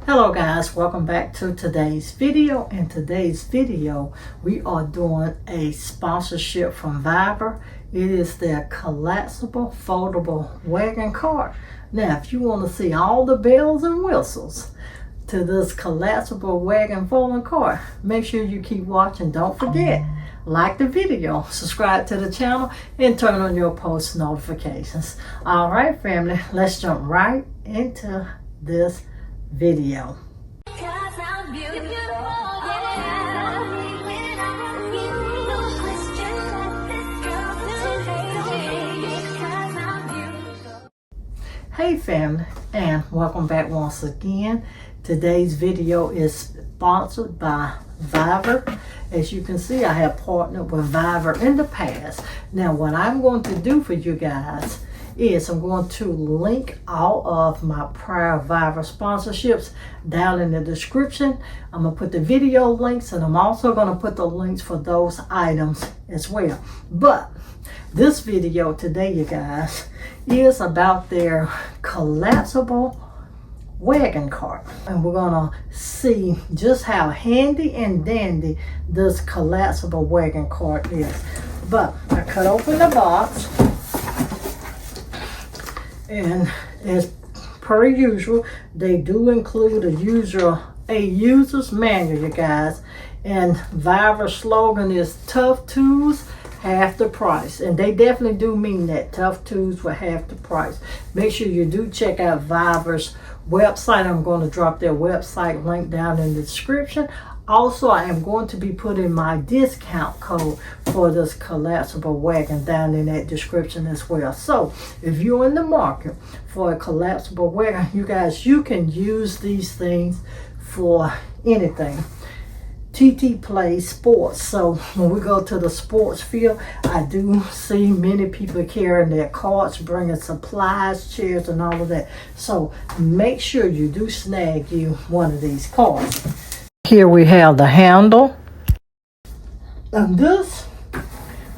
Hello guys, welcome back to today's video. In today's video we are doing a sponsorship from VEVOR. It is their collapsible foldable wagon cart. Now if you want to see all the bells and whistles to this collapsible wagon folding cart, make sure you keep watching. Don't forget, like the video, subscribe to the channel, and turn on your post notifications. All right family, let's jump right into this video. Hey family, and welcome back once again. Today's video is sponsored by VEVOR. As you can see, I have partnered with VEVOR in the past. Now what I'm going to do for you guys is I'm going to link all of my prior VEVOR sponsorships down in the description. I'm going to put the video links, and I'm also going to put the links for those items as well. But this video today, you guys, is about their collapsible wagon cart, and we're gonna see just how handy and dandy this collapsible wagon cart is. But I cut open the box, and as per usual, they do include a user's manual, you guys. And VEVOR's slogan is tough tools, half the price, and they definitely do mean that. Tough tools for half the price. Make sure you do check out VEVOR's website. I'm going to drop their website link down in the description. Also, I am going to be putting my discount code for this collapsible wagon down in that description as well. So if you're in the market for a collapsible wagon, you guys, you can use these things for anything. TT plays sports, so when we go to the sports field, I do see many people carrying their carts, bringing supplies, chairs, and all of that. So make sure you do snag you one of these carts. Here we have the handle, and this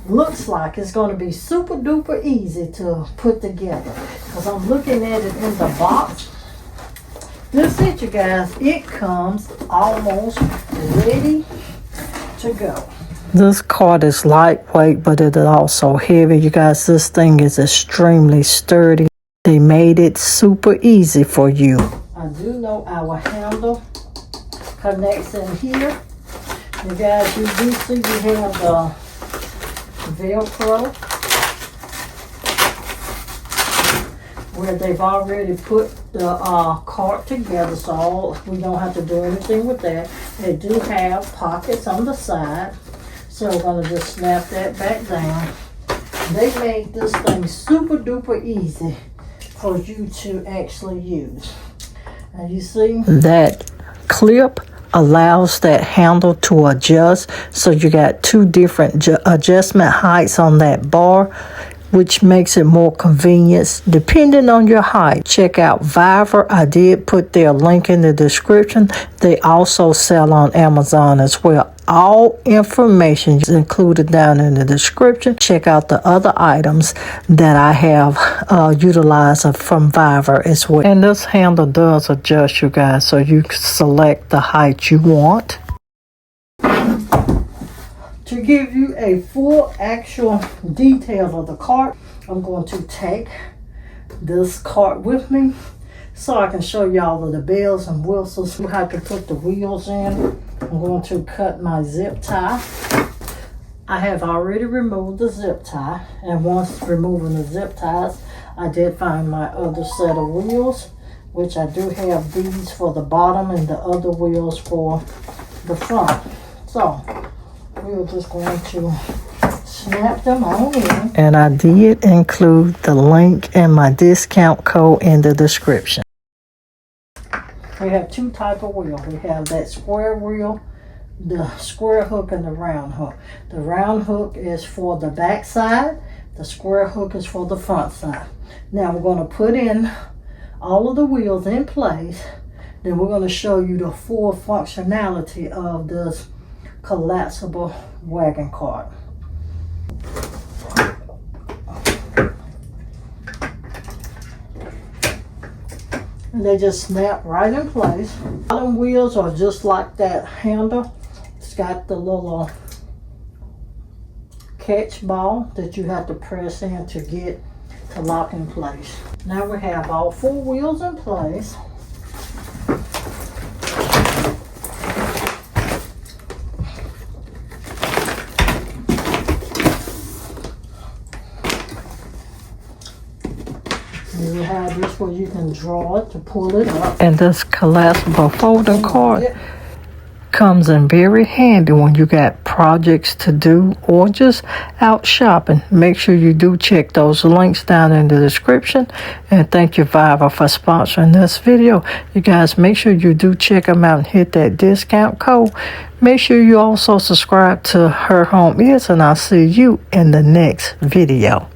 looks like it's going to be super duper easy to put together, because I'm looking at it in the box. This is it, you guys. It comes almost ready to go. This cart is lightweight, but it is also heavy. You guys, this thing is extremely sturdy. They made it super easy for you. I do know our handle connects in here. You guys, you do see we have the Velcro, where they've already put the cart together, so we don't have to do anything with that. They do have pockets on the side, so we're going to just snap that back down. They made this thing super duper easy for you to actually use. And you see that clip allows that handle to adjust, so you got two different adjustment heights on that bar, which makes it more convenient depending on your height. Check out VEVOR. I did put their link in the description. They also sell on Amazon as well. All information is included down in the description. Check out the other items that I have utilized from VEVOR as well. And this handle does adjust, you guys, so you can select the height you want. To give you a full actual detail of the cart, I'm going to take this cart with me so I can show you all of the bells and whistles, how to put the wheels in. I'm going to cut my zip tie. I have already removed the zip tie, and once removing the zip ties, I did find my other set of wheels, which I do have these for the bottom and the other wheels for the front. So we're just going to snap them on in. And I did include the link and my discount code in the description. We have two types of wheels. We have that square wheel, the square hook, and the round hook. The round hook is for the back side. The square hook is for the front side. Now we're going to put in all of the wheels in place. Then we're going to show you the full functionality of this collapsible wagon cart. and they just snap right in place. Bottom wheels are just like that handle. It's got the little catch ball that you have to press in to get to lock in place. Now we have all 4 wheels in place. You have this where you can draw it to pull it up. And this collapsible folding cart comes in very handy when you got projects to do or just out shopping. Make sure you do check those links down in the description. And thank you, VEVOR, for sponsoring this video. You guys, make sure you do check them out and hit that discount code. Make sure you also subscribe to Her Home Is, and I'll see you in the next video.